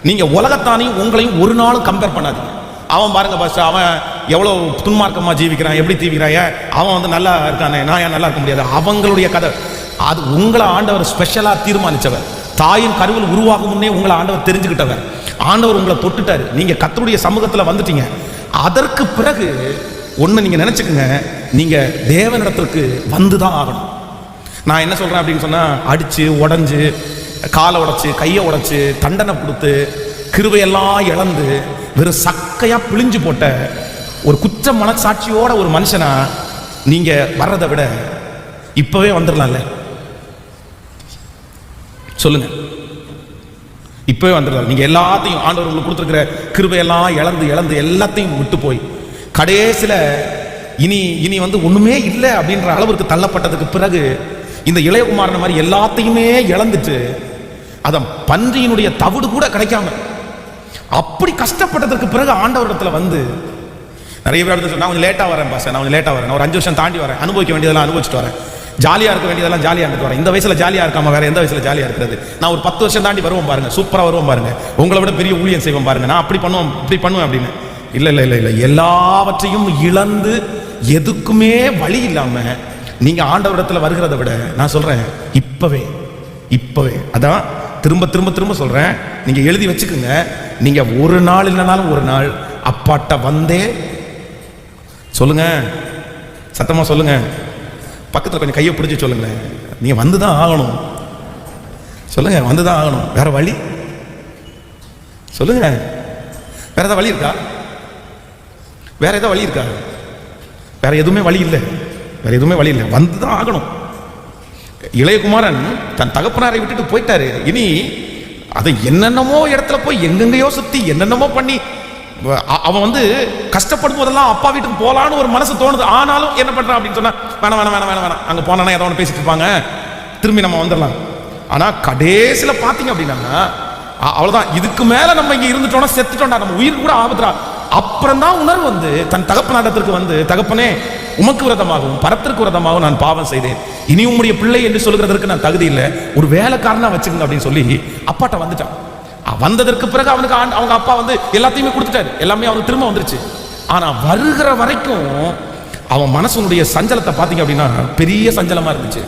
நீங்க உலகத்தானையும் உங்களையும் ஒரு நாளும் கம்பேர் பண்ணாதீங்க. அவன் பாருங்க பாஸ், அவன் எவ்வளோ துன்மார்க்கமா ஜீவிக்கிறான், எப்படி தீவிக்கிறான், அவன் வந்து நல்லா இருக்கானே, நான் ஏன் நல்லா இருக்க முடியாது, அவங்களுடைய கதை. அது உங்களை ஆண்டவர் ஸ்பெஷலா தீர்மானிச்சவர். தாயின் கருவில் உருவாகும் முன்னே உங்களை ஆண்டவர் தெரிஞ்சுக்கிட்டவர். ஆண்டவர் உங்களை தொட்டுட்டாரு. நீங்க கர்த்தருடைய சமூகத்தில் வந்துட்டீங்க. அதற்கு பிறகு ஒன்று நீங்க நினைச்சுக்குங்க, நீங்க தேவனிடத்திற்கு வந்துதான் ஆகணும். நான் என்ன சொல்றேன் அப்படின்னு சொன்னா, அடிச்சு உடஞ்சு காலை உடைச்சு கையை உடைச்சு தண்டனை கொடுத்து கிருபையெல்லாம் இழந்து வெறும் சக்கையா பிழிஞ்சு போட்ட ஒரு குற்ற மனசாட்சியோட ஒரு மனுஷனா நீங்க வர்றதை விட இப்பவே வந்துடலாம்ல. சொல்லுங்க, இப்பவே வந்துடலாம். நீங்க எல்லாத்தையும் ஆண்டவர் உங்களுக்கு கொடுத்துருக்கிற கிருபையெல்லாம் இழந்து இழந்து எல்லாத்தையும் விட்டு போய் கடைசியில இனி வந்து ஒண்ணுமே இல்லை அப்படின்ற அளவுக்கு தள்ளப்பட்டதுக்கு பிறகு இந்த இளையகுமாரன் மாதிரி எல்லாத்தையுமே இழந்துட்டு அத பன்றியினுடைய தவிடு கூட கிடைக்காம அப்படி கஷ்டப்பட்டதற்கு பிறகு ஆண்டவரிடத்துல வந்து நிறைய பேர் எடுத்து நான் கொஞ்சம் லேட்டா வரேன் பாஸ், நான் கொஞ்சம் லேட்டா வரேன், நான் ஒரு 5 வருஷம் தாண்டி வரேன், அனுபவிக்க வேண்டியதெல்லாம் அனுபவிச்சுட்டு வரேன், ஜாலியா இருக்க வேண்டியதெல்லாம் ஜாலியா இருந்துட்டு வரேன், இந்த வயசுல ஜாலியா இருக்காம வேற எந்த வயசுல ஜாலியா இருக்கிறது, நான் ஒரு 10 வருஷம் தாண்டி வருவோம் பாருங்க, சூப்பரா வருவோம் பாருங்க, உங்களை விட பெரிய ஊழியம் செய்வோம் பாருங்க, நான் அப்படி பண்ணுவோம் இப்படி பண்ணுவேன் அப்படின்னு. இல்ல இல்ல இல்ல இல்ல, எல்லாவற்றையும் இழந்து எதுக்குமே வழி இல்லாம நீங்க ஆண்டவரிடத்துல வருகிறத விட நான் சொல்றேன் இப்பவே அதான் திரும்ப திரும்ப திரும்ப சொல்றேன், நீங்க எழுதி வச்சுக்கோங்க. நீங்க ஒரு நாள் இல்லைனாலும் ஒரு நாள் அப்பாட்ட வந்தே சொல்லுங்க, சத்தமா சொல்லுங்க, பக்கத்துல கொஞ்சம் கையை பிடிச்சி சொல்லுங்க, நீங்க வந்துதான் ஆகணும். சொல்லுங்க, வந்துதான் ஆகணும். வேற வழி சொல்லுங்க, வேற ஏதாவது வழி இருக்கா? வேற ஏதாவது வழி இருக்கா? வேற எதுவுமே வழி இல்லை, வேற எதுவுமே வழி இல்லை, வந்துதான் ஆகணும். இளையகுமாரன் தன் தகப்பனாரை விட்டுட்டு போயிட்டாரு. இனி அதை என்னென்னமோ இடத்துல போய் எங்கெங்கயோ சுத்தி என்னென்னமோ பண்ணி அவன் வந்து கஷ்டப்படும் போதெல்லாம் அப்பா வீட்டுக்கு போலான்னு ஒரு மனசு தோணுது. ஆனாலும் என்ன பண்றான் அப்படின்னு சொன்னா, வேணாம் வேணாம் வேணாம் வேணாம், அங்க போனா ஏதோ ஒன்று பேசிட்டு இருப்பாங்க, திரும்பி நம்ம வந்துடலாம். ஆனா கடைசியில பாத்தீங்க அப்படின்னா அவ்வளவுதான், இதுக்கு மேல நம்ம இங்க இருந்துட்டோம்னா செத்துட்டோம்டா, நம்ம உயிருக்கு கூட ஆபத்துறா. அப்புறம் தான் உணர்வு வந்து தன் தகப்பனிடத்திற்கு வந்து, தகப்பனே உமக்கு விரதமாகவும் பரத்திற்கு விரதமாகவும் நான் பாவம் செய்தேன், இனி உம்முடைய பிள்ளை என்று சொல்கிறதற்கு நான் தகுதி இல்லை, ஒரு வேலைக்காரனா வச்சுக்கங்க அப்படின்னு சொல்லி அப்பாட்ட வந்துட்டான். வந்ததற்கு பிறகு அவனுக்கு அவங்க அப்பா வந்து எல்லாத்தையுமே கொடுத்துட்டாரு, எல்லாமே அவனுக்கு திரும்ப வந்துருச்சு. ஆனா வருகிற வரைக்கும் அவன் மனசுடைய சஞ்சலத்தை பாத்தீங்க அப்படின்னா பெரிய சஞ்சலமா இருந்துச்சு.